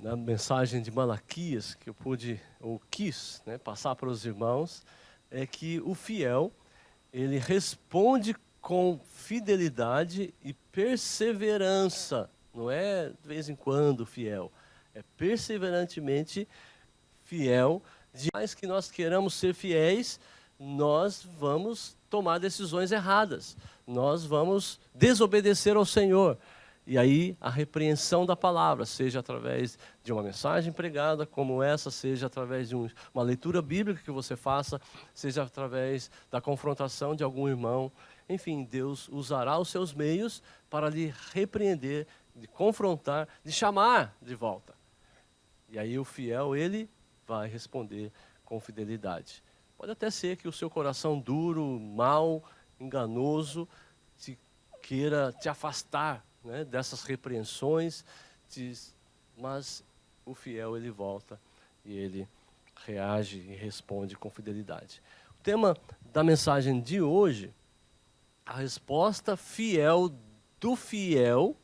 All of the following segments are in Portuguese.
Na mensagem de Malaquias que eu pude ou quis, passar para os irmãos, é que o fiel, ele responde com fidelidade e perseverança. Não é de vez em quando fiel, é perseverantemente fiel. De mais que nós queiramos ser fiéis, nós vamos tomar decisões erradas, nós vamos desobedecer ao Senhor. E aí a repreensão da palavra, seja através de uma mensagem pregada como essa, seja através de uma leitura bíblica que você faça, seja através da confrontação de algum irmão. Enfim, Deus usará os seus meios para lhe repreender, de confrontar, de chamar de volta. E aí o fiel, ele vai responder com fidelidade. Pode até ser que o seu coração duro, mau, enganoso, queira te afastar dessas repreensões, mas o fiel, ele volta e ele reage e responde com fidelidade. O tema da mensagem de hoje, a resposta fiel do fiel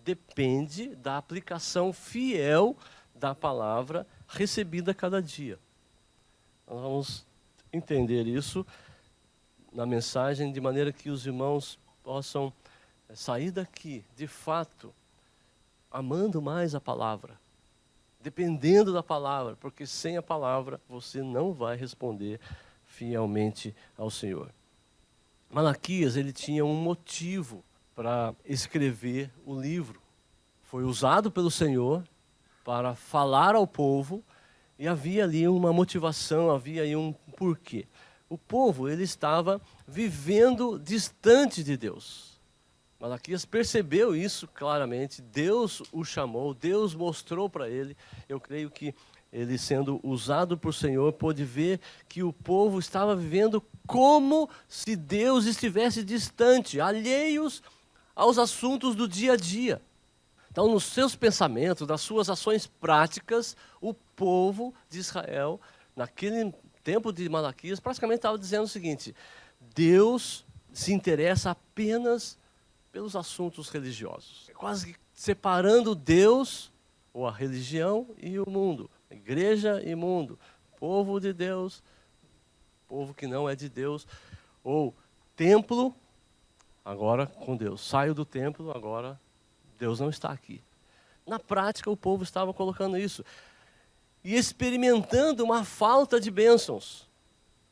depende da aplicação fiel da palavra recebida a cada dia. Nós vamos entender isso na mensagem de maneira que os irmãos possam sair daqui, de fato, amando mais a palavra, dependendo da palavra, porque sem a palavra você não vai responder fielmente ao Senhor. Malaquias, ele tinha um motivo para escrever o livro. Foi usado pelo Senhor para falar ao povo e havia ali uma motivação, havia aí um porquê. O povo, ele estava vivendo distante de Deus. Malaquias percebeu isso claramente, Deus o chamou, Deus mostrou para ele. Eu creio que ele, sendo usado por Senhor, pôde ver que o povo estava vivendo como se Deus estivesse distante, alheios aos assuntos do dia a dia. Então, nos seus pensamentos, nas suas ações práticas, o povo de Israel, naquele tempo de Malaquias, praticamente estava dizendo o seguinte: Deus se interessa apenas pelos assuntos religiosos, quase que separando Deus, ou a religião, e o mundo, a igreja e mundo, povo de Deus, povo que não é de Deus, ou templo, agora com Deus, saio do templo, agora Deus não está aqui. Na prática, o povo estava colocando isso e experimentando uma falta de bênçãos.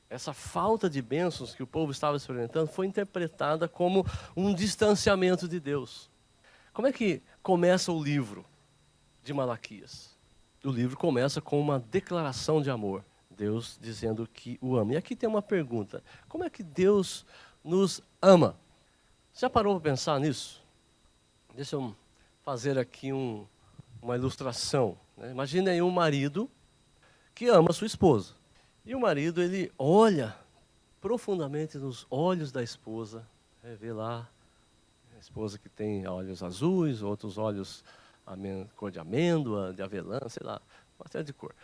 Essa falta de bênçãos que o povo estava experimentando foi interpretada como um distanciamento de Deus. Como é que começa o livro de Malaquias? O livro começa com uma declaração de amor. Deus dizendo que o ama. E aqui tem uma pergunta: como é que Deus nos ama? Já parou para pensar nisso? Deixa eu fazer aqui uma ilustração. Imagine aí um marido que ama a sua esposa. E o marido, ele olha profundamente nos olhos da esposa, vê lá a esposa que tem olhos azuis, outros olhos cor de amêndoa, de avelã, sei lá, uma série de cor.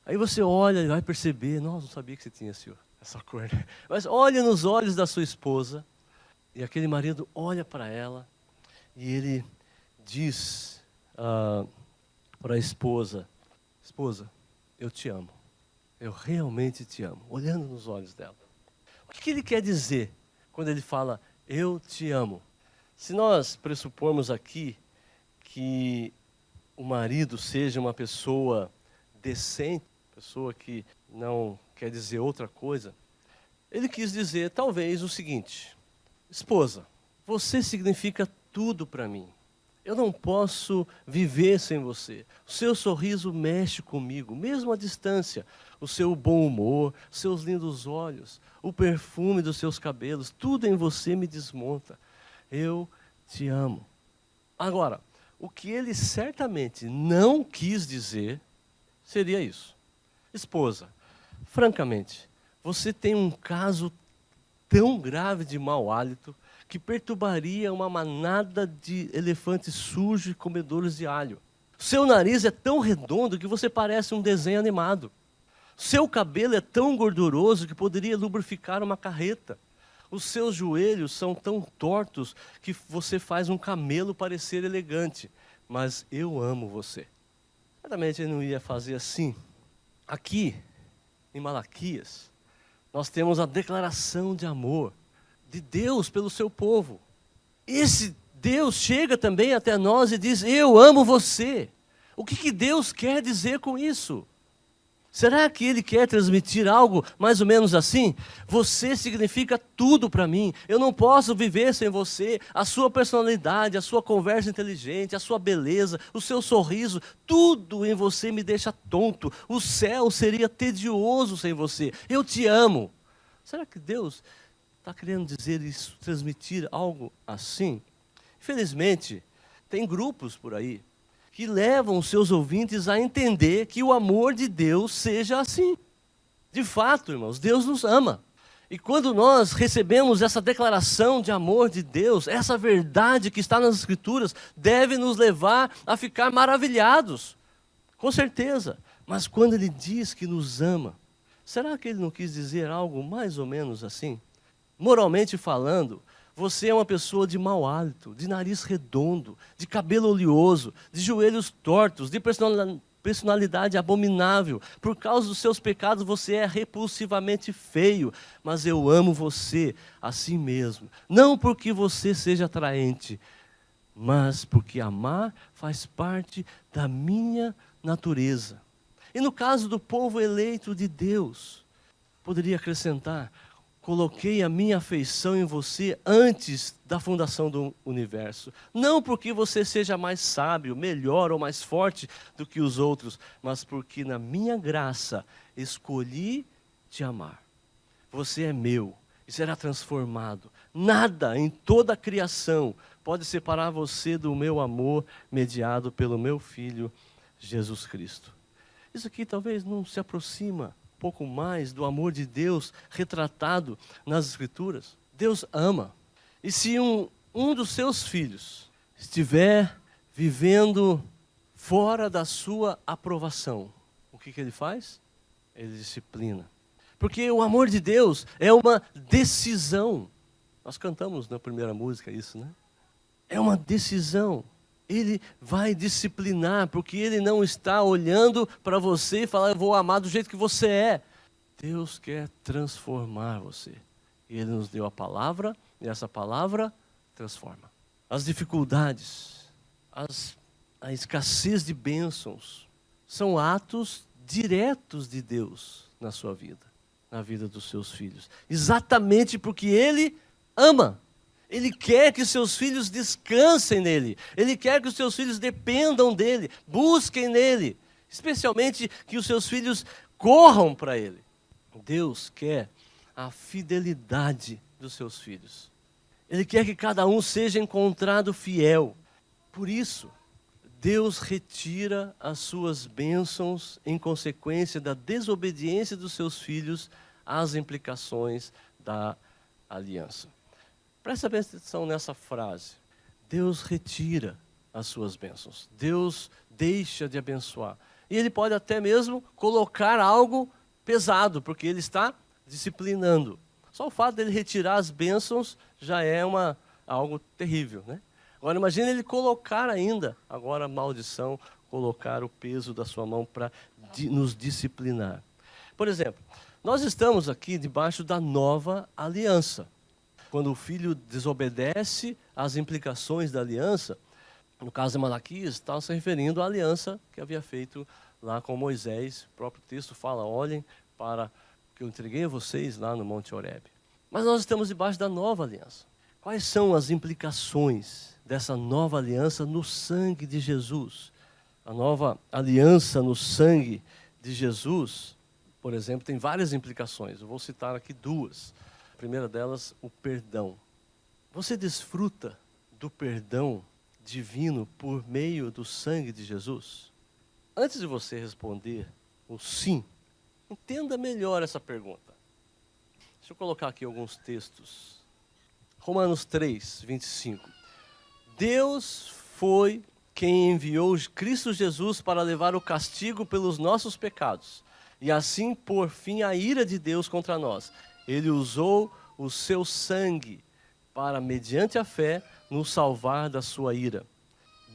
Aí você olha e vai perceber: nossa, não sabia que você tinha essa cor. Mas olha nos olhos da sua esposa, e aquele marido olha para ela, e ele diz para a esposa: esposa, eu te amo. Eu realmente te amo. Olhando nos olhos dela. O que ele quer dizer quando ele fala eu te amo? Se nós pressupormos aqui que o marido seja uma pessoa decente, pessoa que não quer dizer outra coisa, ele quis dizer talvez o seguinte: esposa, você significa tudo para mim. Eu não posso viver sem você. O seu sorriso mexe comigo, mesmo à distância. O seu bom humor, seus lindos olhos, o perfume dos seus cabelos, tudo em você me desmonta. Eu te amo. Agora, o que ele certamente não quis dizer seria isso: esposa, francamente, você tem um caso tão grave de mau hálito que perturbaria uma manada de elefantes sujos e comedores de alho. Seu nariz é tão redondo que você parece um desenho animado. Seu cabelo é tão gorduroso que poderia lubrificar uma carreta. Os seus joelhos são tão tortos que você faz um camelo parecer elegante. Mas eu amo você. Certamente ele não ia fazer assim. Aqui, em Malaquias, nós temos a declaração de amor de Deus pelo seu povo. Esse Deus chega também até nós e diz: eu amo você. O que Deus quer dizer com isso? Será que Ele quer transmitir algo mais ou menos assim? Você significa tudo para mim. Eu não posso viver sem você. A sua personalidade, a sua conversa inteligente, a sua beleza, o seu sorriso, tudo em você me deixa tonto. O céu seria tedioso sem você. Eu te amo. Será que Deus está querendo dizer isso, transmitir algo assim? Infelizmente, tem grupos por aí que levam os seus ouvintes a entender que o amor de Deus seja assim. De fato, irmãos, Deus nos ama. E quando nós recebemos essa declaração de amor de Deus, essa verdade que está nas Escrituras, deve nos levar a ficar maravilhados. Com certeza. Mas quando Ele diz que nos ama, será que Ele não quis dizer algo mais ou menos assim? Moralmente falando, você é uma pessoa de mau hálito, de nariz redondo, de cabelo oleoso, de joelhos tortos, de personalidade abominável. Por causa dos seus pecados você é repulsivamente feio, mas eu amo você assim mesmo. Não porque você seja atraente, mas porque amar faz parte da minha natureza. E no caso do povo eleito de Deus, poderia acrescentar: coloquei a minha afeição em você antes da fundação do universo. Não porque você seja mais sábio, melhor ou mais forte do que os outros, mas porque na minha graça escolhi te amar. Você é meu e será transformado. Nada em toda a criação pode separar você do meu amor mediado pelo meu Filho Jesus Cristo. Isso aqui talvez não se aproxima pouco mais do amor de Deus retratado nas Escrituras. Deus ama. E se um dos seus filhos estiver vivendo fora da sua aprovação, o que Ele faz? Ele disciplina. Porque o amor de Deus é uma decisão. Nós cantamos na primeira música isso, né? É uma decisão. Ele vai disciplinar, porque Ele não está olhando para você e falar: eu vou amar do jeito que você é. Deus quer transformar você. E Ele nos deu a palavra, e essa palavra transforma. As dificuldades, a escassez de bênçãos, são atos diretos de Deus na sua vida, na vida dos seus filhos. Exatamente porque Ele ama. Ele quer que seus filhos descansem nele. Ele quer que os seus filhos dependam dele, busquem nele. Especialmente que os seus filhos corram para ele. Deus quer a fidelidade dos seus filhos. Ele quer que cada um seja encontrado fiel. Por isso, Deus retira as suas bênçãos em consequência da desobediência dos seus filhos às implicações da aliança. Presta atenção nessa frase. Deus retira as suas bênçãos. Deus deixa de abençoar. E Ele pode até mesmo colocar algo pesado, porque Ele está disciplinando. Só o fato de Ele retirar as bênçãos já é algo terrível, né? Agora imagine Ele colocar ainda, agora a maldição, colocar o peso da sua mão para nos disciplinar. Por exemplo, nós estamos aqui debaixo da nova aliança. Quando o filho desobedece às implicações da aliança, no caso de Malaquias, está se referindo à aliança que havia feito lá com Moisés. O próprio texto fala: olhem para o que eu entreguei a vocês lá no Monte Horebe. Mas nós estamos debaixo da nova aliança. Quais são as implicações dessa nova aliança no sangue de Jesus? A nova aliança no sangue de Jesus, por exemplo, tem várias implicações. Eu vou citar aqui duas. A primeira delas, o perdão. Você desfruta do perdão divino por meio do sangue de Jesus? Antes de você responder o sim, entenda melhor essa pergunta. Deixa eu colocar aqui alguns textos. Romanos 3, 25. Deus foi quem enviou Cristo Jesus para levar o castigo pelos nossos pecados, e assim pôr fim à ira de Deus contra nós. Ele usou o seu sangue para, mediante a fé, nos salvar da sua ira.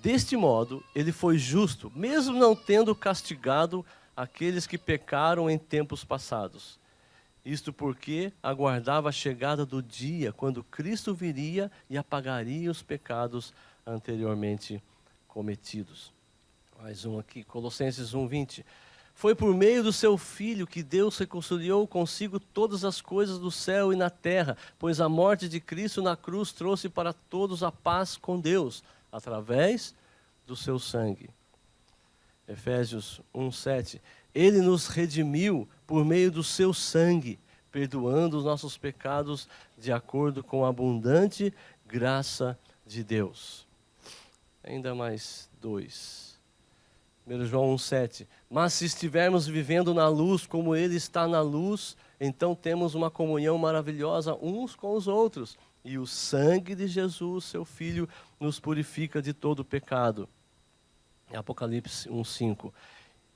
Deste modo, ele foi justo, mesmo não tendo castigado aqueles que pecaram em tempos passados. Isto porque aguardava a chegada do dia, quando Cristo viria e apagaria os pecados anteriormente cometidos. Mais um aqui, Colossenses 1:20. Foi por meio do seu Filho que Deus reconciliou consigo todas as coisas do céu e na terra, pois a morte de Cristo na cruz trouxe para todos a paz com Deus, através do seu sangue. Efésios 1:7. Ele nos redimiu por meio do seu sangue, perdoando os nossos pecados de acordo com a abundante graça de Deus. Ainda mais 2. 1 João 1:7. Mas se estivermos vivendo na luz como Ele está na luz, então temos uma comunhão maravilhosa uns com os outros. E o sangue de Jesus, seu Filho, nos purifica de todo pecado. Apocalipse 1:5.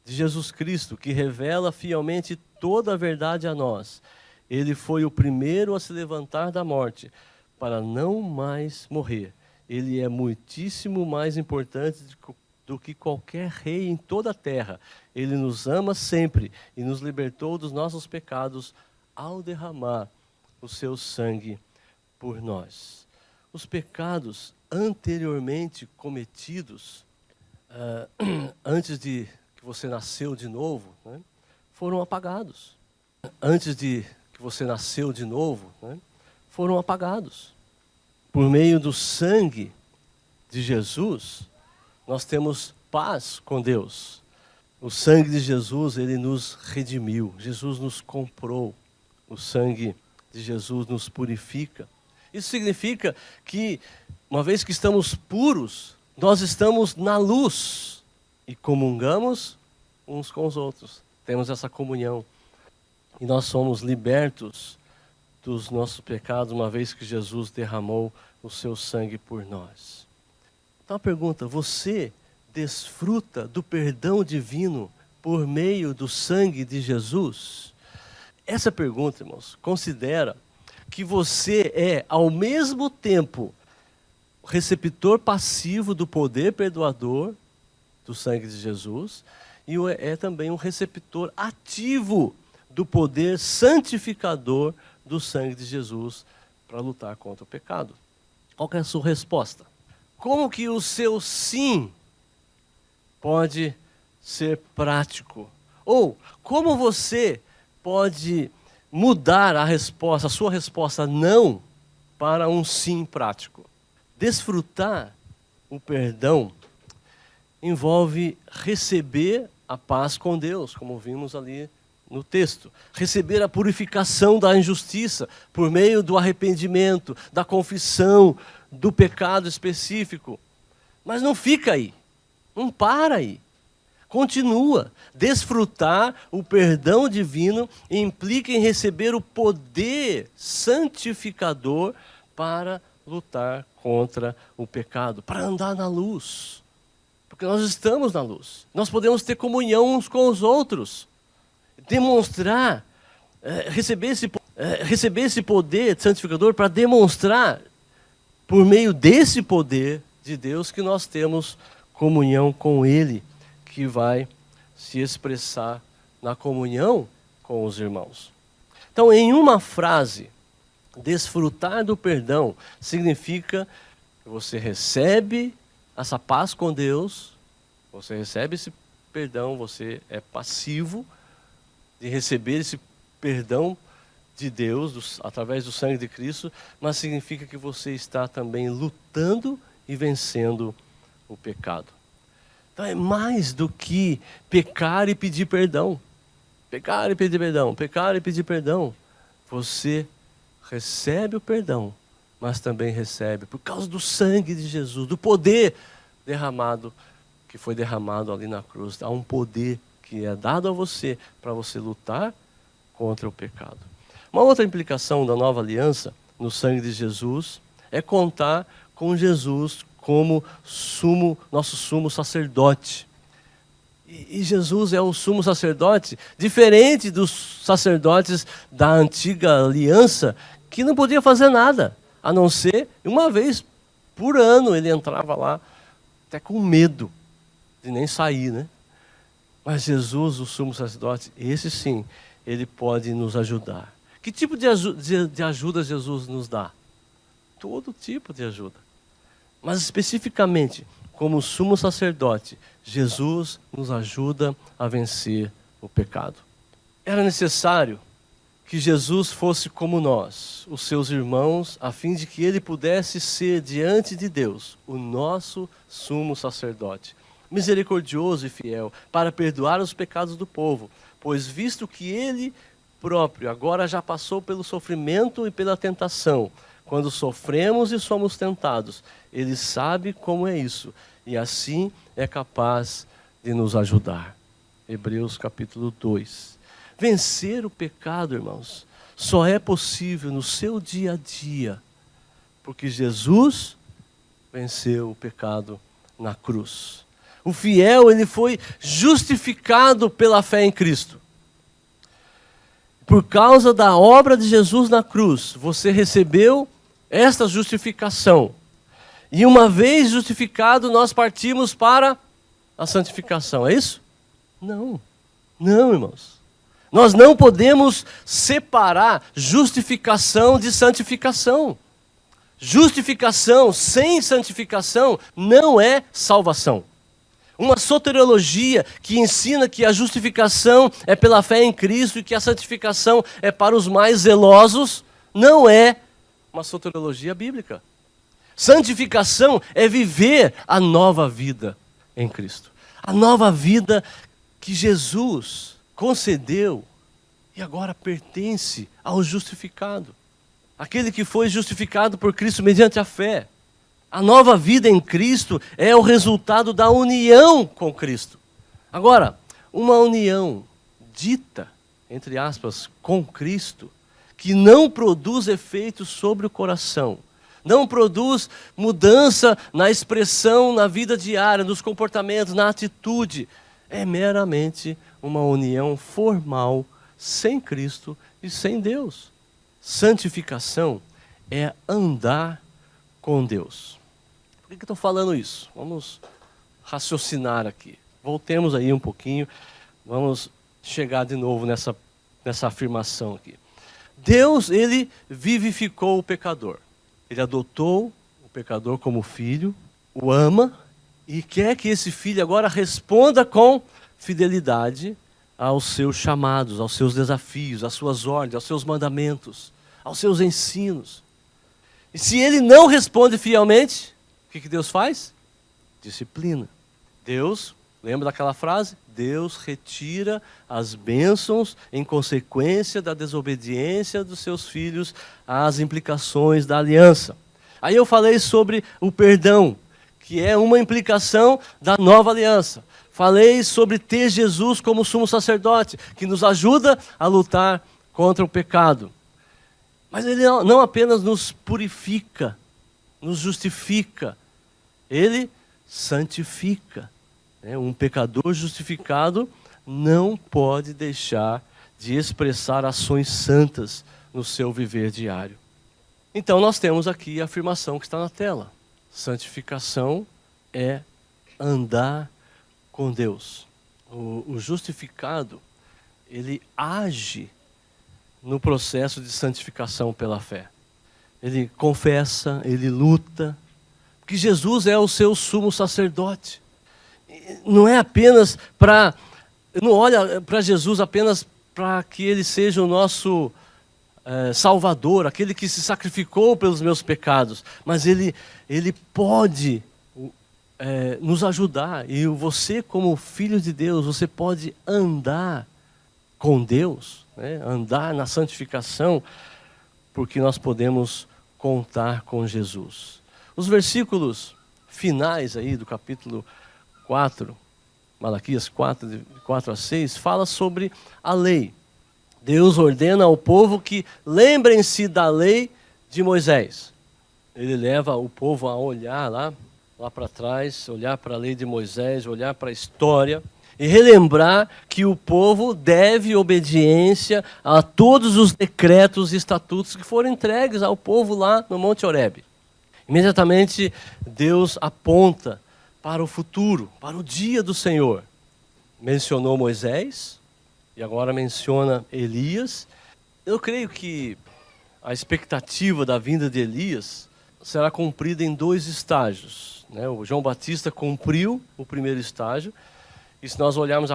De Jesus Cristo, que revela fielmente toda a verdade a nós. Ele foi o primeiro a se levantar da morte, para não mais morrer. Ele é muitíssimo mais importante do que qualquer rei em toda a terra. Ele nos ama sempre e nos libertou dos nossos pecados ao derramar o seu sangue por nós. Os pecados anteriormente cometidos, antes de que você nasceu de novo, né, foram apagados. Antes de que você nasceu de novo, né, foram apagados. Por meio do sangue de Jesus, nós temos paz com Deus. O sangue de Jesus, ele nos redimiu. Jesus nos comprou. O sangue de Jesus nos purifica. Isso significa que, uma vez que estamos puros, nós estamos na luz e comungamos uns com os outros. Temos essa comunhão. E nós somos libertos dos nossos pecados, uma vez que Jesus derramou o seu sangue por nós. Então a pergunta, você desfruta do perdão divino por meio do sangue de Jesus? Essa pergunta, irmãos, considera que você é, ao mesmo tempo, o receptor passivo do poder perdoador do sangue de Jesus e é também um receptor ativo do poder santificador do sangue de Jesus para lutar contra o pecado. Qual que é a sua resposta? Como que o seu sim pode ser prático? Ou como você pode mudar a sua resposta não para um sim prático? Desfrutar o perdão envolve receber a paz com Deus, como vimos ali no texto. Receber a purificação da injustiça por meio do arrependimento, da confissão do pecado específico. Mas não fica aí, não para aí. Continua. Desfrutar o perdão divino implica em receber o poder santificador para lutar contra o pecado, para andar na luz. Porque nós estamos na luz. Nós podemos ter comunhão uns com os outros. Demonstrar, receber esse poder santificador para demonstrar, por meio desse poder de Deus, que nós temos comunhão com Ele, que vai se expressar na comunhão com os irmãos. Então, em uma frase, desfrutar do perdão significa que você recebe essa paz com Deus, você recebe esse perdão, você é passivo de receber esse perdão de Deus através do sangue de Cristo, mas significa que você está também lutando e vencendo o pecado. Então é mais do que pecar e pedir perdão. Pecar e pedir perdão, pecar e pedir perdão. Você recebe o perdão, mas também recebe, por causa do sangue de Jesus, do poder derramado, que foi derramado ali na cruz. Há um poder que é dado a você para você lutar contra o pecado. Uma outra implicação da nova aliança no sangue de Jesus é contar com Jesus como nosso sumo sacerdote. E Jesus é o sumo sacerdote, diferente dos sacerdotes da antiga aliança, que não podia fazer nada, a não ser uma vez por ano ele entrava lá até com medo de nem sair, né? Mas Jesus, o sumo sacerdote, esse sim, ele pode nos ajudar. Que tipo de ajuda Jesus nos dá? Todo tipo de ajuda. Mas especificamente, como sumo sacerdote, Jesus nos ajuda a vencer o pecado. Era necessário que Jesus fosse como nós, os seus irmãos, a fim de que ele pudesse ser diante de Deus o nosso sumo sacerdote, misericordioso e fiel, para perdoar os pecados do povo, pois visto que ele próprio agora já passou pelo sofrimento e pela tentação, quando sofremos e somos tentados, ele sabe como é isso, e assim é capaz de nos ajudar. Hebreus capítulo 2. Vencer o pecado, irmãos, só é possível no seu dia a dia, porque Jesus venceu o pecado na cruz. O fiel, ele foi justificado pela fé em Cristo. Por causa da obra de Jesus na cruz, você recebeu esta justificação. E uma vez justificado, nós partimos para a santificação. É isso? Não. Não, irmãos. Nós não podemos separar justificação de santificação. Justificação sem santificação não é salvação. Uma soteriologia que ensina que a justificação é pela fé em Cristo e que a santificação é para os mais zelosos, não é uma soteriologia bíblica. Santificação é viver a nova vida em Cristo. A nova vida que Jesus concedeu e agora pertence ao justificado. Aquele que foi justificado por Cristo mediante a fé. A nova vida em Cristo é o resultado da união com Cristo. Agora, uma união dita, entre aspas, com Cristo, que não produz efeitos sobre o coração, não produz mudança na expressão, na vida diária, nos comportamentos, na atitude, é meramente uma união formal, sem Cristo e sem Deus. Santificação é andar com Deus. Por que eu estou falando isso? Vamos raciocinar aqui. Voltemos aí um pouquinho, vamos chegar de novo nessa afirmação aqui. Deus, ele vivificou o pecador. Ele adotou o pecador como filho, o ama e quer que esse filho agora responda com fidelidade aos seus chamados, aos seus desafios, às suas ordens, aos seus mandamentos, aos seus ensinos. E se ele não responde fielmente, o que Deus faz? Disciplina. Deus, lembra daquela frase? Deus retira as bênçãos em consequência da desobediência dos seus filhos às implicações da aliança. Aí eu falei sobre o perdão, que é uma implicação da nova aliança. Falei sobre ter Jesus como sumo sacerdote, que nos ajuda a lutar contra o pecado. Mas ele não apenas nos purifica, nos justifica, ele santifica. Um pecador justificado não pode deixar de expressar ações santas no seu viver diário. Então nós temos aqui a afirmação que está na tela. Santificação é andar com Deus. O justificado, ele age no processo de santificação pela fé. Ele confessa, ele luta, porque Jesus é o seu sumo sacerdote. Não é apenas para... Não olha para Jesus apenas para que ele seja o nosso Salvador, aquele que se sacrificou pelos meus pecados, mas ele pode nos ajudar. E você, como filho de Deus, você pode andar com Deus, né? Andar na santificação, porque nós podemos contar com Jesus. Os versículos finais aí do capítulo 4, Malaquias 4, de 4 a 6, fala sobre a lei. Deus ordena ao povo que lembrem-se da lei de Moisés. Ele leva o povo a olhar lá para trás, olhar para a lei de Moisés, olhar para a história e relembrar que o povo deve obediência a todos os decretos e estatutos que foram entregues ao povo lá no Monte Horebe. Imediatamente Deus aponta para o futuro, para o dia do Senhor. Mencionou Moisés e agora menciona Elias. Eu creio que a expectativa da vinda de Elias será cumprida em 2 estágios, né? O João Batista cumpriu o primeiro estágio, e se nós olharmos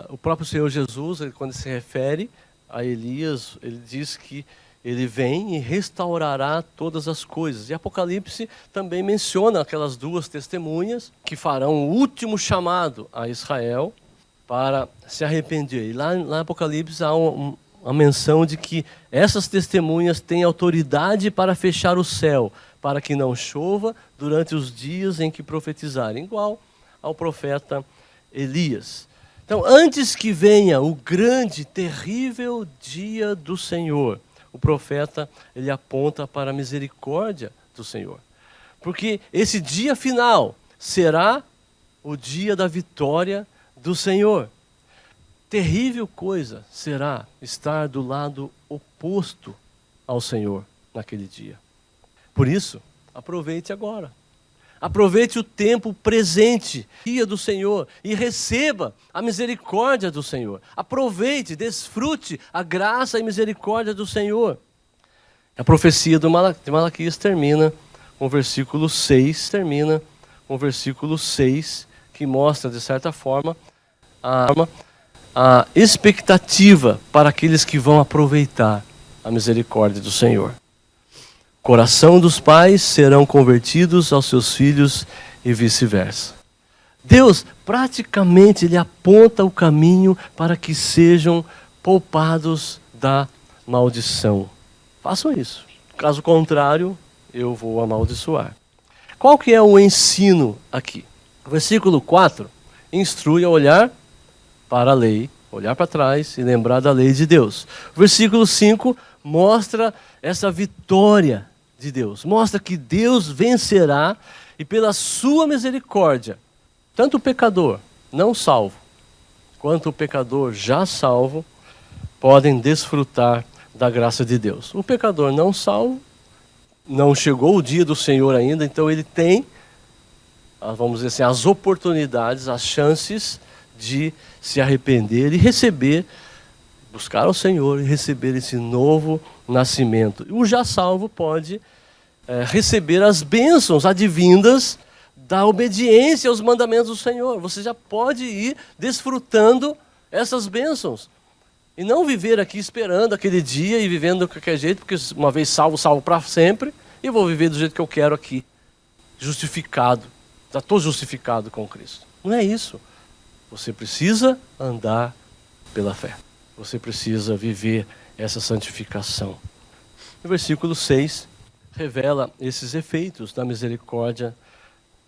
o próprio Senhor Jesus, quando se refere a Elias, ele diz que ele vem e restaurará todas as coisas. E Apocalipse também menciona aquelas 2 testemunhas que farão o último chamado a Israel para se arrepender. E lá em Apocalipse há a menção de que essas testemunhas têm autoridade para fechar o céu, para que não chova durante os dias em que profetizarem, igual ao profeta Elias. Então, antes que venha o grande, terrível dia do Senhor, o profeta ele aponta para a misericórdia do Senhor. Porque esse dia final será o dia da vitória do Senhor. Terrível coisa será estar do lado oposto ao Senhor naquele dia. Por isso, aproveite agora. Aproveite o tempo presente, dia do Senhor, e receba a misericórdia do Senhor. Aproveite, desfrute a graça e misericórdia do Senhor. A profecia de Malaquias termina com o versículo 6, que mostra, de certa forma, a expectativa para aqueles que vão aproveitar a misericórdia do Senhor. Coração dos pais serão convertidos aos seus filhos e vice-versa. Deus praticamente ele aponta o caminho para que sejam poupados da maldição. Façam isso. Caso contrário, eu vou amaldiçoar. Qual que é o ensino aqui? O versículo 4 instrui a olhar para a lei, olhar para trás e lembrar da lei de Deus. O versículo 5 mostra essa vitória de Deus. Mostra que Deus vencerá e pela sua misericórdia, tanto o pecador não salvo, quanto o pecador já salvo, podem desfrutar da graça de Deus. O pecador não salvo, não chegou o dia do Senhor ainda, então ele tem, vamos dizer assim, as oportunidades, as chances de se arrepender e receber, buscar ao Senhor e receber esse novo nascimento. O já salvo pode receber as bênçãos advindas da obediência aos mandamentos do Senhor. Você já pode ir desfrutando essas bênçãos. E não viver aqui esperando aquele dia e vivendo de qualquer jeito, porque uma vez salvo, salvo para sempre, e vou viver do jeito que eu quero aqui. Justificado. Já estou justificado com Cristo. Não é isso. Você precisa andar pela fé. Você precisa viver essa santificação. O versículo 6 revela esses efeitos da misericórdia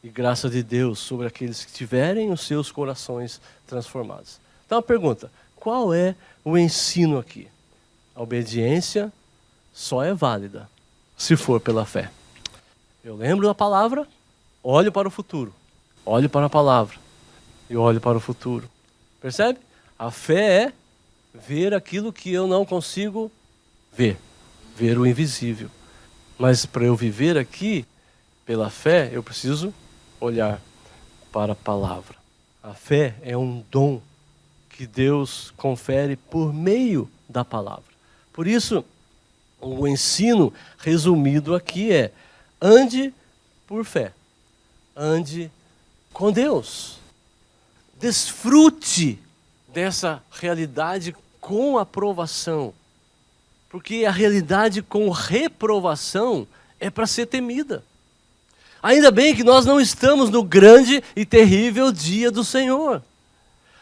e graça de Deus sobre aqueles que tiverem os seus corações transformados. Então a pergunta, qual é o ensino aqui? A obediência só é válida se for pela fé. Eu lembro da palavra, olho para o futuro. Olho para a palavra e olho para o futuro. Percebe? A fé é ver aquilo que eu não consigo ver. Ver o invisível. Mas para eu viver aqui, pela fé, eu preciso olhar para a palavra. A fé é um dom que Deus confere por meio da palavra. Por isso, o ensino resumido aqui é: ande por fé. Ande com Deus. Desfrute dessa realidade com aprovação. Porque a realidade com reprovação é para ser temida. Ainda bem que nós não estamos no grande e terrível dia do Senhor.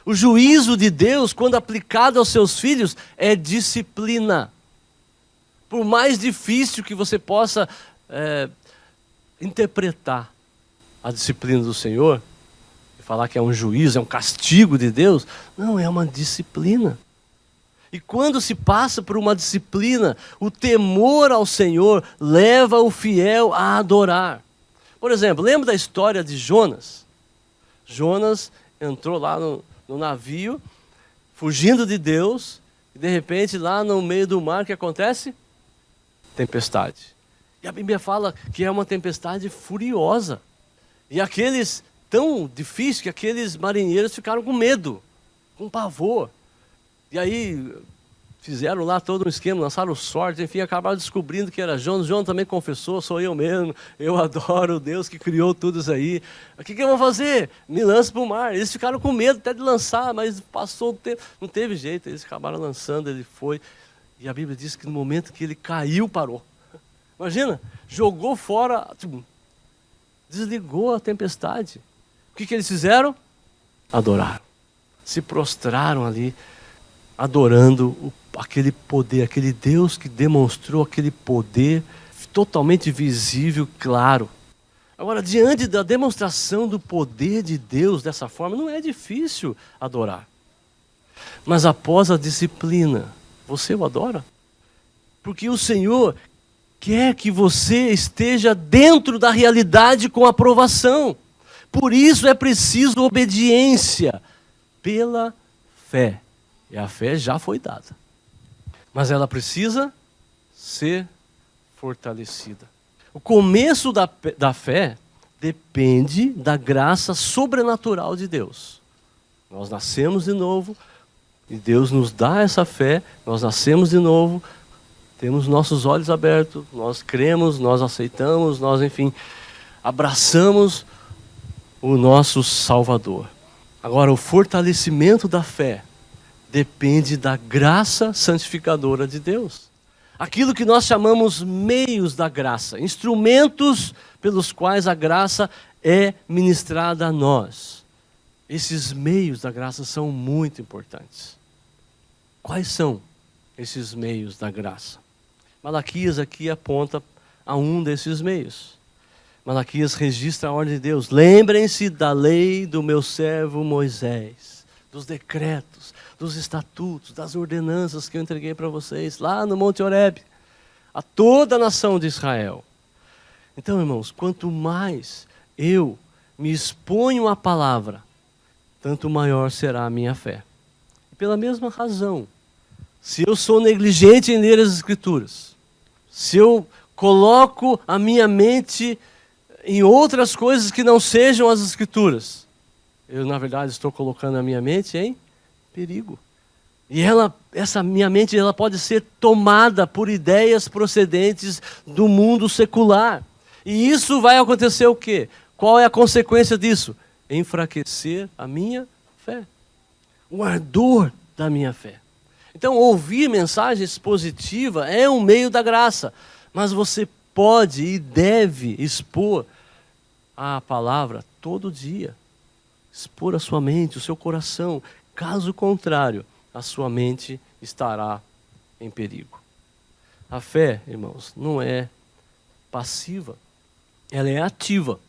O juízo de Deus, quando aplicado aos seus filhos, é disciplina. Por mais difícil que você possa interpretar a disciplina do Senhor, e falar que é um juízo, é um castigo de Deus, não, é uma disciplina. E quando se passa por uma disciplina, o temor ao Senhor leva o fiel a adorar. Por exemplo, lembra da história de Jonas? Jonas entrou lá no navio, fugindo de Deus, e de repente lá no meio do mar, o que acontece? Tempestade. E a Bíblia fala que é uma tempestade furiosa. E aqueles tão difícil que aqueles marinheiros ficaram com medo, com pavor. E aí fizeram lá todo um esquema, lançaram sorte, enfim, acabaram descobrindo que era Jonas. Jonas também confessou, sou eu mesmo, eu adoro o Deus que criou tudo isso aí. O que eu vou fazer? Me lança para o mar. Eles ficaram com medo até de lançar, mas passou o tempo, não teve jeito, eles acabaram lançando, ele foi. E a Bíblia diz que no momento que ele caiu, parou. Imagina, jogou fora, desligou a tempestade. O que eles fizeram? Adoraram. Se prostraram ali, adorando aquele poder, aquele Deus que demonstrou aquele poder totalmente visível, claro. Agora, diante da demonstração do poder de Deus dessa forma, não é difícil adorar. Mas após a disciplina, você o adora? Porque o Senhor quer que você esteja dentro da realidade com aprovação. Por isso é preciso obediência pela fé. E a fé já foi dada. Mas ela precisa ser fortalecida. O começo da fé depende da graça sobrenatural de Deus. Nós nascemos de novo e Deus nos dá essa fé. Nós nascemos de novo, temos nossos olhos abertos, nós cremos, nós aceitamos, nós, enfim, abraçamos o nosso Salvador. Agora, o fortalecimento da fé depende da graça santificadora de Deus. Aquilo que nós chamamos meios da graça, instrumentos pelos quais a graça é ministrada a nós. Esses meios da graça são muito importantes. Quais são esses meios da graça? Malaquias aqui aponta a um desses meios. Malaquias registra a ordem de Deus. Lembrem-se da lei do meu servo Moisés, dos decretos, dos estatutos, das ordenanças que eu entreguei para vocês lá no Monte Horebe, a toda a nação de Israel. Então, irmãos, quanto mais eu me exponho à palavra, tanto maior será a minha fé. E pela mesma razão, se eu sou negligente em ler as Escrituras, se eu coloco a minha mente em outras coisas que não sejam as Escrituras, eu, na verdade, estou colocando a minha mente em perigo. E essa minha mente ela pode ser tomada por ideias procedentes do mundo secular. E isso vai acontecer o quê? Qual é a consequência disso? Enfraquecer a minha fé. O ardor da minha fé. Então, ouvir mensagens positivas é um meio da graça. Mas você pode e deve expor a palavra todo dia. Expor a sua mente, o seu coração. Caso contrário, a sua mente estará em perigo. A fé, irmãos, não é passiva. Ela é ativa.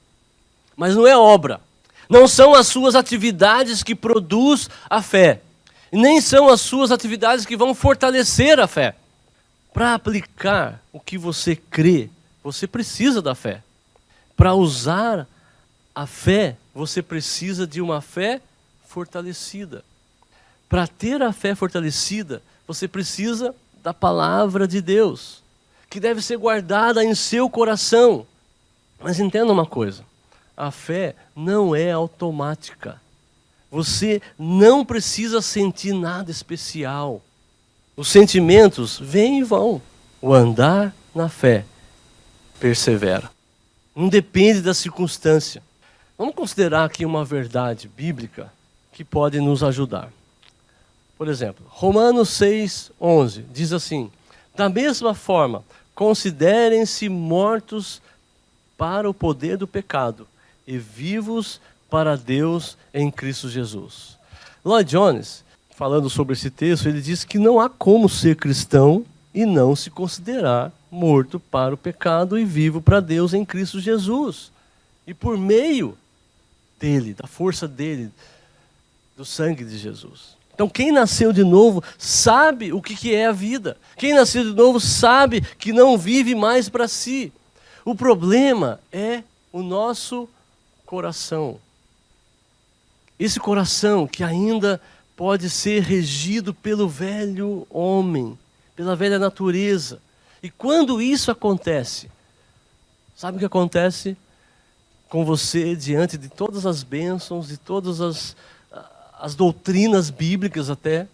Mas não é obra. Não são as suas atividades que produzem a fé. Nem são as suas atividades que vão fortalecer a fé. Para aplicar o que você crê, você precisa da fé. Para usar a fé, você precisa de uma fé fortalecida. Para ter a fé fortalecida, você precisa da palavra de Deus, que deve ser guardada em seu coração. Mas entenda uma coisa, a fé não é automática. Você não precisa sentir nada especial. Os sentimentos vêm e vão. O andar na fé persevera. Não depende da circunstância. Vamos considerar aqui uma verdade bíblica que pode nos ajudar. Por exemplo, Romanos 6:11 diz assim: da mesma forma, considerem-se mortos para o poder do pecado e vivos para Deus em Cristo Jesus. Lloyd Jones, falando sobre esse texto, ele diz que não há como ser cristão e não se considerar morto para o pecado e vivo para Deus em Cristo Jesus. E por meio dele, da força dele, do sangue de Jesus. Então quem nasceu de novo sabe o que é a vida. Quem nasceu de novo sabe que não vive mais para si. O problema é o nosso coração. Esse coração que ainda pode ser regido pelo velho homem, pela velha natureza. E quando isso acontece, sabe o que acontece? com você diante de todas as bênçãos, de todas as doutrinas bíblicas até,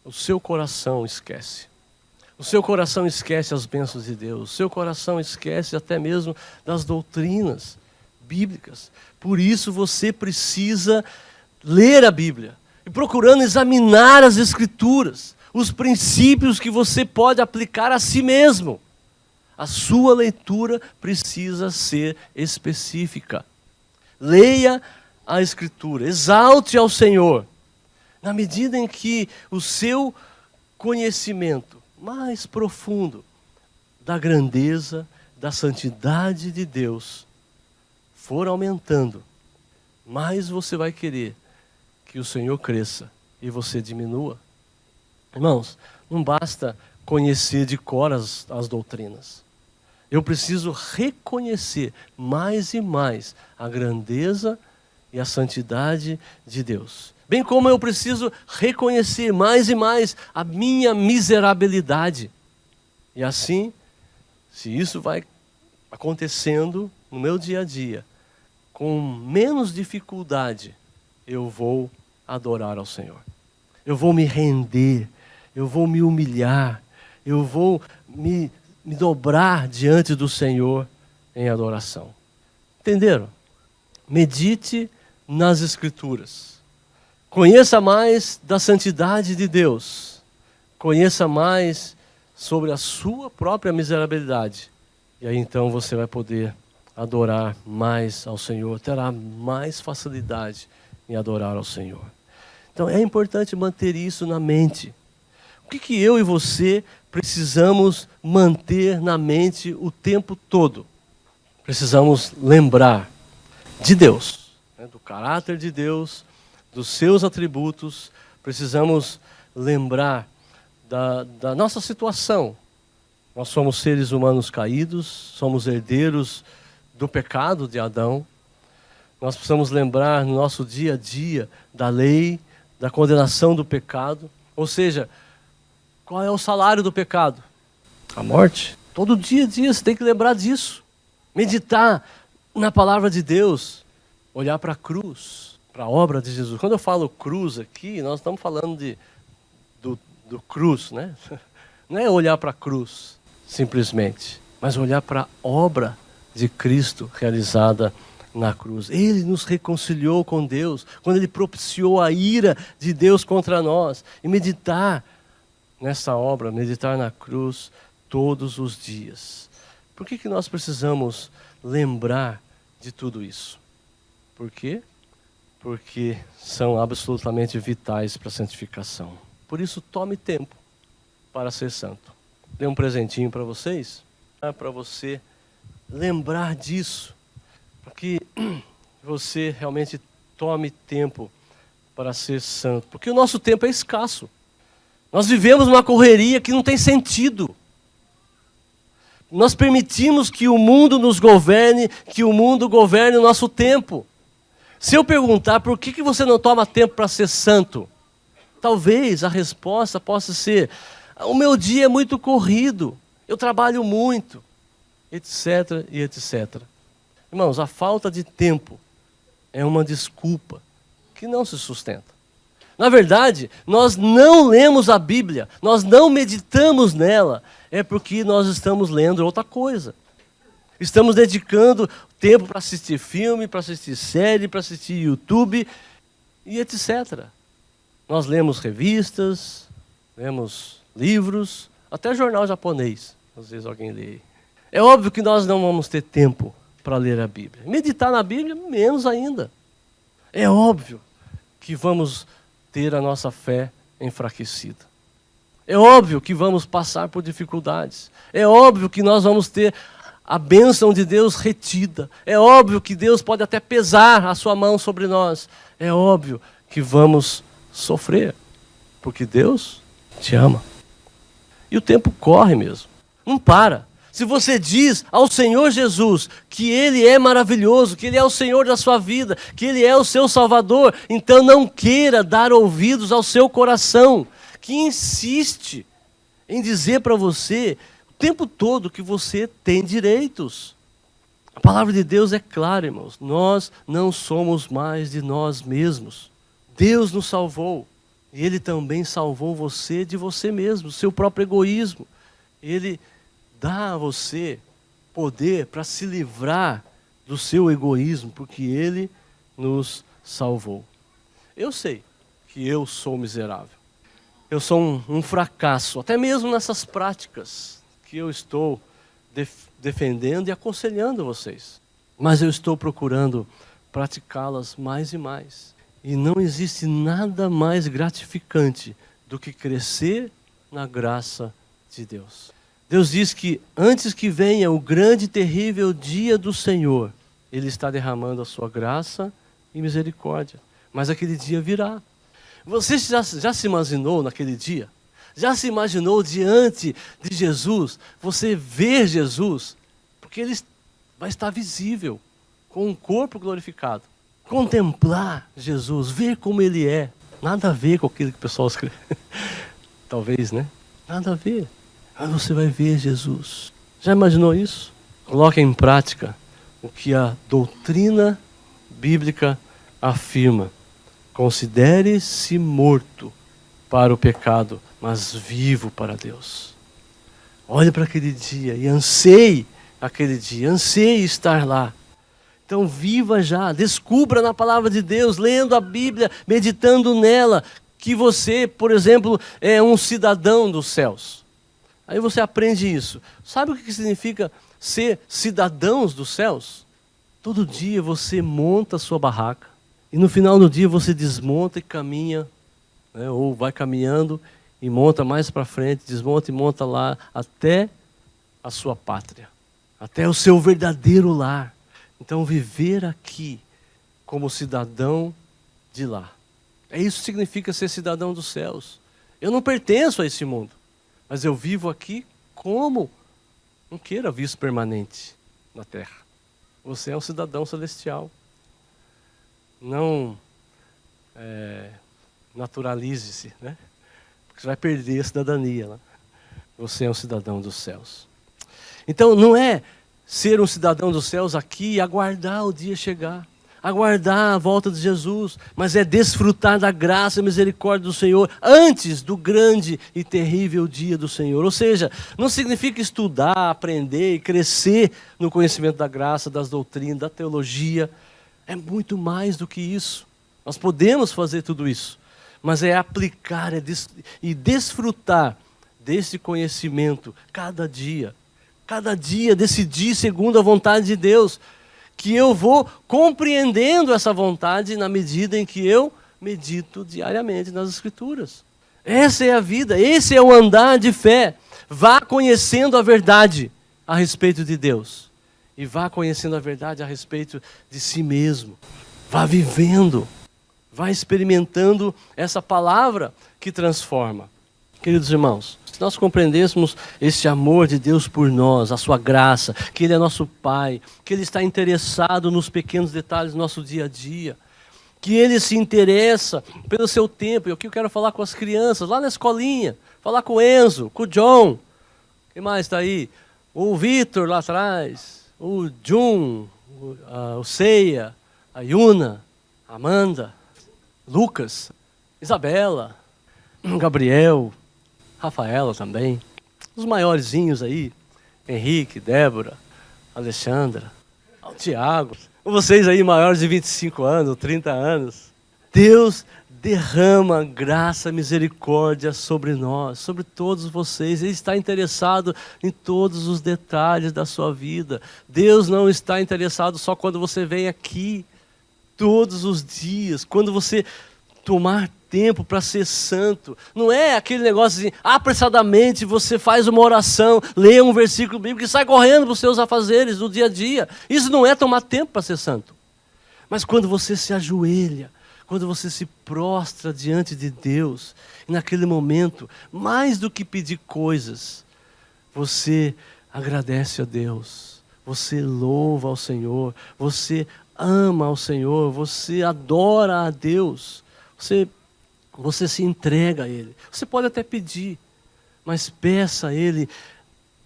o seu coração esquece. O seu coração esquece as bênçãos de Deus. O seu coração esquece até mesmo das doutrinas bíblicas. Por isso você precisa ler a Bíblia e procurando examinar as Escrituras, os princípios que você pode aplicar a si mesmo. A sua leitura precisa ser específica. Leia a Escritura, exalte ao Senhor. Na medida em que o seu conhecimento mais profundo da grandeza, da santidade de Deus for aumentando, mais você vai querer que o Senhor cresça e você diminua. Irmãos, não basta conhecer de cor as doutrinas. Eu preciso reconhecer mais e mais a grandeza e a santidade de Deus. Bem como eu preciso reconhecer mais e mais a minha miserabilidade. E assim, se isso vai acontecendo no meu dia a dia, com menos dificuldade, eu vou adorar ao Senhor. Eu vou me render, eu vou me humilhar, eu vou me dobrar diante do Senhor em adoração. Entenderam? Medite nas Escrituras. Conheça mais da santidade de Deus. Conheça mais sobre a sua própria miserabilidade. E aí então você vai poder adorar mais ao Senhor. Terá mais facilidade em adorar ao Senhor. Então é importante manter isso na mente. O que eu e você precisamos manter na mente o tempo todo? Precisamos lembrar de Deus, né, do caráter de Deus, dos seus atributos. Precisamos lembrar da nossa situação. Nós somos seres humanos caídos, somos herdeiros do pecado de Adão. Nós precisamos lembrar no nosso dia a dia da lei, da condenação do pecado. Ou seja, qual é o salário do pecado? A morte. Todo dia você tem que lembrar disso. Meditar na palavra de Deus. Olhar para a cruz, para a obra de Jesus. Quando eu falo cruz aqui, nós estamos falando do cruz, né? Não é olhar para a cruz, simplesmente, mas olhar para a obra de Cristo realizada na cruz. Ele nos reconciliou com Deus, quando Ele propiciou a ira de Deus contra nós. E meditar nessa obra, meditar na cruz todos os dias. Por que nós precisamos lembrar de tudo isso? Por quê? Porque são absolutamente vitais para a santificação. Por isso, tome tempo para ser santo. Dei um presentinho para vocês, para você lembrar disso. Para que você realmente tome tempo para ser santo. Porque o nosso tempo é escasso. Nós vivemos uma correria que não tem sentido. Nós permitimos que o mundo nos governe, que o mundo governe o nosso tempo. Se eu perguntar por que você não toma tempo para ser santo, talvez a resposta possa ser: o meu dia é muito corrido, eu trabalho muito, etc. e etc. Irmãos, a falta de tempo é uma desculpa que não se sustenta. Na verdade, nós não lemos a Bíblia, nós não meditamos nela, é porque nós estamos lendo outra coisa. Estamos dedicando tempo para assistir filme, para assistir série, para assistir YouTube e etc. Nós lemos revistas, lemos livros, até jornal japonês. Às vezes alguém lê. É óbvio que nós não vamos ter tempo para ler a Bíblia. Meditar na Bíblia, menos ainda. É óbvio que vamos ter a nossa fé enfraquecida. É óbvio que vamos passar por dificuldades. É óbvio que nós vamos ter a bênção de Deus retida. É óbvio que Deus pode até pesar a sua mão sobre nós. É óbvio que vamos sofrer, porque Deus te ama. E o tempo corre mesmo, não para. Se você diz ao Senhor Jesus que Ele é maravilhoso, que Ele é o Senhor da sua vida, que Ele é o seu Salvador, então não queira dar ouvidos ao seu coração, que insiste em dizer para você o tempo todo que você tem direitos. A palavra de Deus é clara, irmãos. Nós não somos mais de nós mesmos. Deus nos salvou. E Ele também salvou você de você mesmo, do seu próprio egoísmo. Ele dá a você poder para se livrar do seu egoísmo, porque Ele nos salvou. Eu sei que eu sou miserável. Eu sou um fracasso, até mesmo nessas práticas que eu estou defendendo e aconselhando vocês. Mas eu estou procurando praticá-las mais e mais. E não existe nada mais gratificante do que crescer na graça de Deus. Deus diz que antes que venha o grande e terrível dia do Senhor, Ele está derramando a sua graça e misericórdia. Mas aquele dia virá. Você já se imaginou naquele dia? Já se imaginou diante de Jesus, você ver Jesus? Porque Ele vai estar visível, com um corpo glorificado. Contemplar Jesus, ver como Ele é. Nada a ver com aquilo que o pessoal escreve. Talvez, né? Nada a ver. Mas você vai ver Jesus. Já imaginou isso? Coloque em prática o que a doutrina bíblica afirma. Considere-se morto para o pecado, mas vivo para Deus. Olhe para aquele dia e anseie aquele dia, anseie estar lá. Então viva já, descubra na palavra de Deus, lendo a Bíblia, meditando nela, que você, por exemplo, é um cidadão dos céus. Aí você aprende isso. Sabe o que significa ser cidadãos dos céus? Todo dia você monta a sua barraca, e no final do dia você desmonta e caminha, né, ou vai caminhando e monta mais para frente, desmonta e monta lá, até a sua pátria, até o seu verdadeiro lar. Então viver aqui como cidadão de lá. Isso que significa ser cidadão dos céus. Eu não pertenço a esse mundo, mas eu vivo aqui como um queira visto permanente na terra. Você é um cidadão celestial. Não naturalize-se, né? Porque você vai perder a cidadania lá. Você é um cidadão dos céus. Então não é ser um cidadão dos céus aqui e aguardar o dia chegar, aguardar a volta de Jesus, mas é desfrutar da graça e misericórdia do Senhor antes do grande e terrível dia do Senhor. Ou seja, não significa estudar, aprender e crescer no conhecimento da graça, das doutrinas, da teologia. É muito mais do que isso. Nós podemos fazer tudo isso, mas é aplicar e desfrutar desse conhecimento cada dia. Cada dia decidir segundo a vontade de Deus, que eu vou compreendendo essa vontade na medida em que eu medito diariamente nas Escrituras. Essa é a vida, esse é o andar de fé. Vá conhecendo a verdade a respeito de Deus. E vá conhecendo a verdade a respeito de si mesmo. Vá vivendo, vá experimentando essa palavra que transforma. Queridos irmãos, se nós compreendêssemos esse amor de Deus por nós, a sua graça, que Ele é nosso Pai, que Ele está interessado nos pequenos detalhes do nosso dia a dia, que Ele se interessa pelo seu tempo. E aqui eu quero falar com as crianças, lá na escolinha, falar com o Enzo, com o John, quem mais está aí? O Vitor lá atrás, o Jun, o Ceia, a Yuna, a Amanda, Lucas, Isabela, Gabriel, Rafaela também, os maiorzinhos aí, Henrique, Débora, Alexandra, o Tiago, vocês aí maiores de 25 anos, 30 anos. Deus derrama graça, misericórdia sobre nós, sobre todos vocês. Ele está interessado em todos os detalhes da sua vida. Deus não está interessado só quando você vem aqui, todos os dias, quando você tomar tempo para ser santo. Não é aquele negócio assim, apressadamente você faz uma oração, lê um versículo bíblico e sai correndo para os seus afazeres do dia a dia. Isso não é tomar tempo para ser santo. Mas quando você se ajoelha, quando você se prostra diante de Deus, e naquele momento, mais do que pedir coisas, você agradece a Deus, você louva ao Senhor, você ama ao Senhor, você adora a Deus, você se entrega a Ele. Você pode até pedir, mas peça a Ele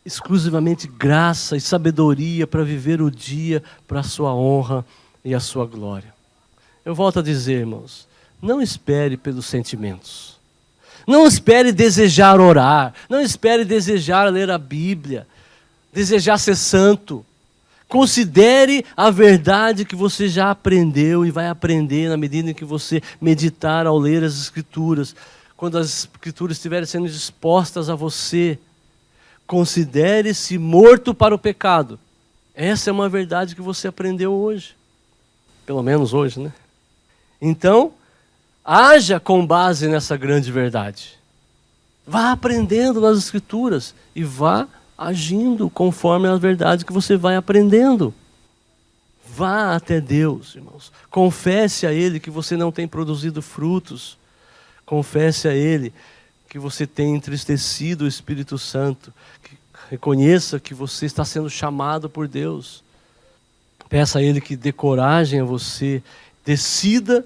exclusivamente graça e sabedoria para viver o dia para a sua honra e a sua glória. Eu volto a dizer, irmãos, não espere pelos sentimentos. Não espere desejar orar. Não espere desejar ler a Bíblia. Desejar ser santo. Considere a verdade que você já aprendeu e vai aprender na medida em que você meditar ao ler as Escrituras. Quando as Escrituras estiverem sendo expostas a você, considere-se morto para o pecado. Essa é uma verdade que você aprendeu hoje. Pelo menos hoje, né? Então, haja com base nessa grande verdade. Vá aprendendo nas Escrituras e vá agindo conforme a verdade que você vai aprendendo. Vá até Deus, irmãos. Confesse a Ele que você não tem produzido frutos. Confesse a Ele que você tem entristecido o Espírito Santo. Reconheça que você está sendo chamado por Deus. Peça a Ele que dê coragem a você. Decida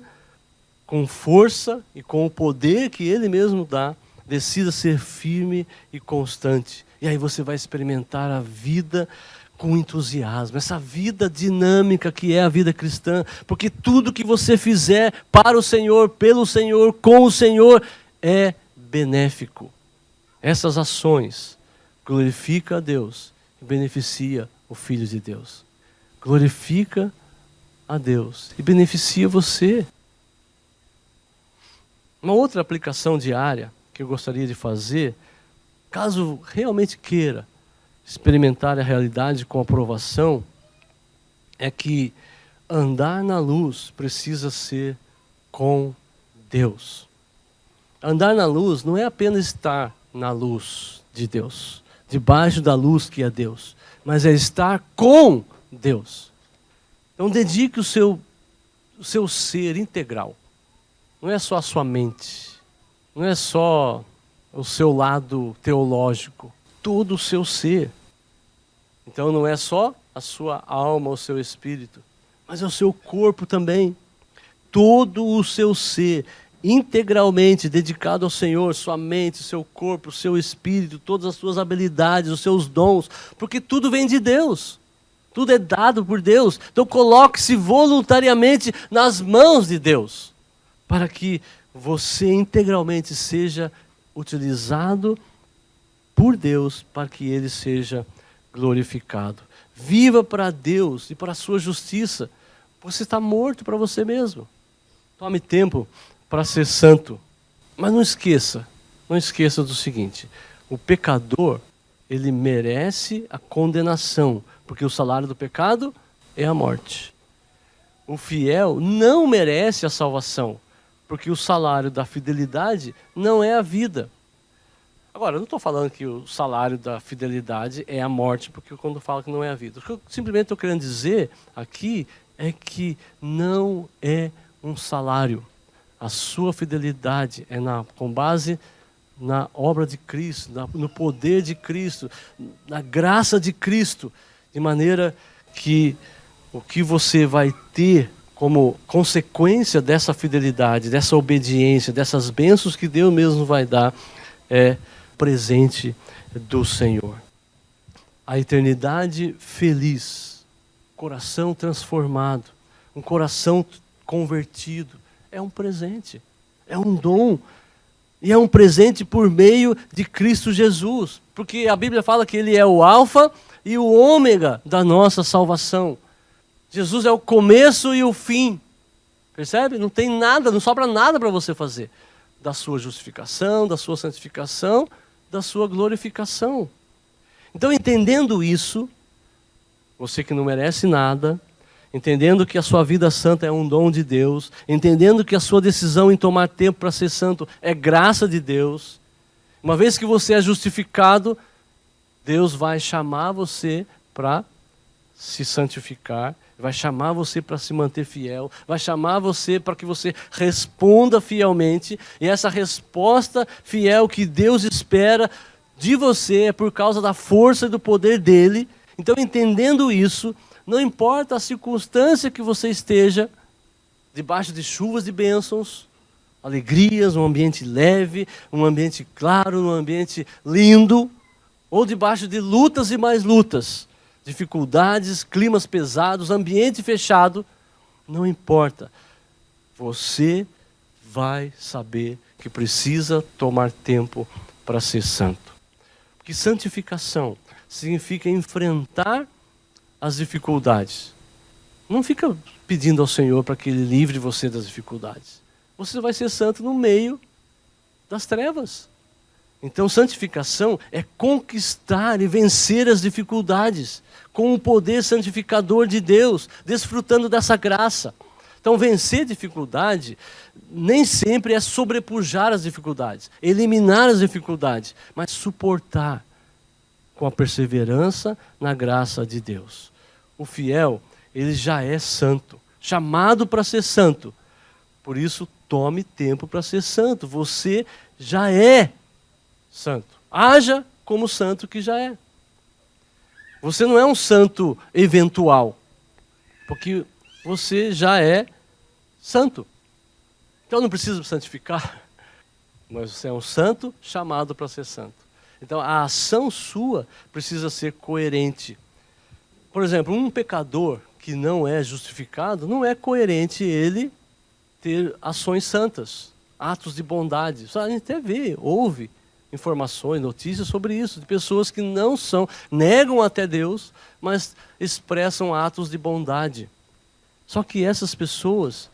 com força e com o poder que Ele mesmo dá. Decida ser firme e constante. E aí você vai experimentar a vida com entusiasmo. Essa vida dinâmica que é a vida cristã. Porque tudo que você fizer para o Senhor, pelo Senhor, com o Senhor, é benéfico. Essas ações glorificam a Deus e beneficia o Filho de Deus. Glorifica a Deus e beneficia você. Uma outra aplicação diária que eu gostaria de fazer, caso realmente queira experimentar a realidade com aprovação, é que andar na luz precisa ser com Deus. Andar na luz não é apenas estar na luz de Deus, debaixo da luz que é Deus, mas é estar com Deus. Então dedique o seu ser integral. Não é só a sua mente, não é só o seu lado teológico, todo o seu ser. Então não é só a sua alma, o seu espírito, mas é o seu corpo também. Todo o seu ser, integralmente dedicado ao Senhor, sua mente, seu corpo, seu espírito, todas as suas habilidades, os seus dons, porque tudo vem de Deus. Tudo é dado por Deus. Então coloque-se voluntariamente nas mãos de Deus, para que você integralmente seja utilizado por Deus, para que Ele seja glorificado. Viva para Deus e para a sua justiça. Você está morto para você mesmo. Tome tempo para ser santo. Mas não esqueça do seguinte: o pecador, ele merece a condenação, porque o salário do pecado é a morte. O fiel não merece a salvação, porque o salário da fidelidade não é a vida. Agora, eu não estou falando que o salário da fidelidade é a morte, porque quando eu falo que não é a vida. O que eu simplesmente estou querendo dizer aqui é que não é um salário. A sua fidelidade é com base na obra de Cristo, no poder de Cristo, na graça de Cristo, de maneira que o que você vai ter como consequência dessa fidelidade, dessa obediência, dessas bênçãos que Deus mesmo vai dar, é presente do Senhor. A eternidade feliz, coração transformado, um coração convertido, é um presente, é um dom, e é um presente por meio de Cristo Jesus, porque a Bíblia fala que Ele é o alfa e o ômega da nossa salvação. Jesus é o começo e o fim. Percebe? Não tem nada, não sobra nada para você fazer. Da sua justificação, da sua santificação, da sua glorificação. Então, entendendo isso, você que não merece nada, entendendo que a sua vida santa é um dom de Deus, entendendo que a sua decisão em tomar tempo para ser santo é graça de Deus, uma vez que você é justificado, Deus vai chamar você para se santificar, vai chamar você para se manter fiel, vai chamar você para que você responda fielmente, e essa resposta fiel que Deus espera de você é por causa da força e do poder dEle. Então, entendendo isso, não importa a circunstância que você esteja, debaixo de chuvas de bênçãos, alegrias, um ambiente leve, um ambiente claro, um ambiente lindo, ou debaixo de lutas e mais lutas, dificuldades, climas pesados, ambiente fechado, não importa. Você vai saber que precisa tomar tempo para ser santo. Porque santificação significa enfrentar as dificuldades. Não fica pedindo ao Senhor para que Ele livre você das dificuldades. Você vai ser santo no meio das trevas. Então, santificação é conquistar e vencer as dificuldades com o poder santificador de Deus, desfrutando dessa graça. Então, vencer dificuldade nem sempre é sobrepujar as dificuldades, eliminar as dificuldades, mas suportar com a perseverança na graça de Deus. O fiel, ele já é santo, chamado para ser santo. Por isso, tome tempo para ser santo. Você já é santo. Haja como santo que já é. Você não é um santo eventual, porque você já é santo. Então não precisa santificar, mas você é um santo chamado para ser santo. Então a ação sua precisa ser coerente. Por exemplo, um pecador que não é justificado, não é coerente ele ter ações santas, atos de bondade. A gente até vê, ouve informações, notícias sobre isso, de pessoas que não são, negam até Deus, mas expressam atos de bondade. Só que essas pessoas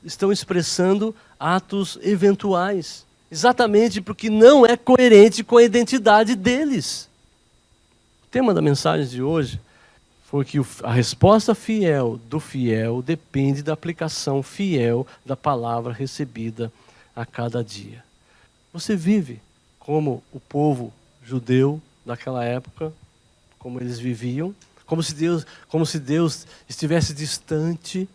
estão expressando atos eventuais, exatamente porque não é coerente com a identidade deles. O tema da mensagem de hoje foi que a resposta fiel do fiel depende da aplicação fiel da palavra recebida a cada dia. Você vive como o povo judeu daquela época, como eles viviam, como se Deus estivesse distante,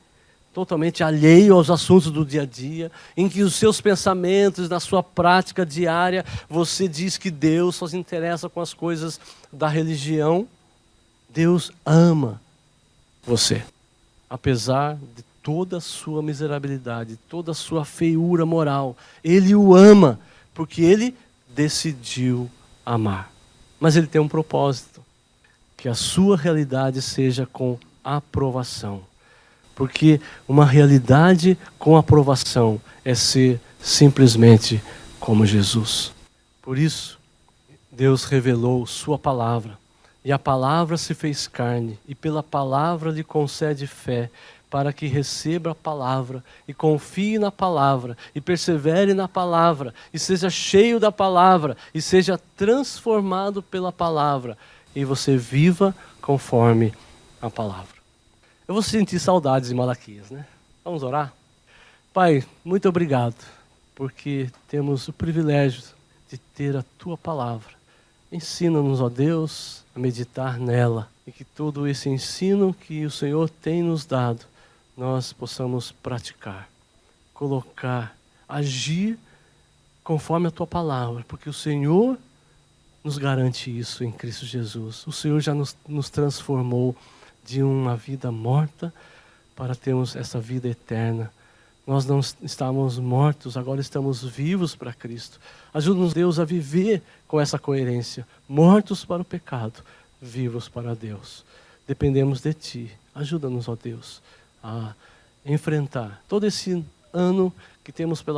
totalmente alheio aos assuntos do dia a dia, em que os seus pensamentos, na sua prática diária, você diz que Deus só se interessa com as coisas da religião. Deus ama você, apesar de toda a sua miserabilidade, toda a sua feiura moral. Ele o ama, porque Ele decidiu amar. Mas Ele tem um propósito, que a sua realidade seja com aprovação. Porque uma realidade com aprovação é ser simplesmente como Jesus. Por isso, Deus revelou sua palavra. E a palavra se fez carne, e pela palavra lhe concede fé, para que receba a palavra, e confie na palavra, e persevere na palavra, e seja cheio da palavra, e seja transformado pela palavra, e você viva conforme a palavra. Eu vou sentir saudades de Malaquias, né? Vamos orar? Pai, muito obrigado, porque temos o privilégio de ter a Tua palavra. Ensina-nos, ó Deus, a meditar nela, e que todo esse ensino que o Senhor tem nos dado, nós possamos praticar, colocar, agir conforme a Tua palavra, porque o Senhor nos garante isso em Cristo Jesus. O Senhor já nos transformou de uma vida morta para termos essa vida eterna. Nós não estávamos mortos, agora estamos vivos para Cristo. Ajuda-nos, Deus, a viver com essa coerência. Mortos para o pecado, vivos para Deus. Dependemos de Ti. Ajuda-nos, ó Deus, a enfrentar todo esse ano que temos pela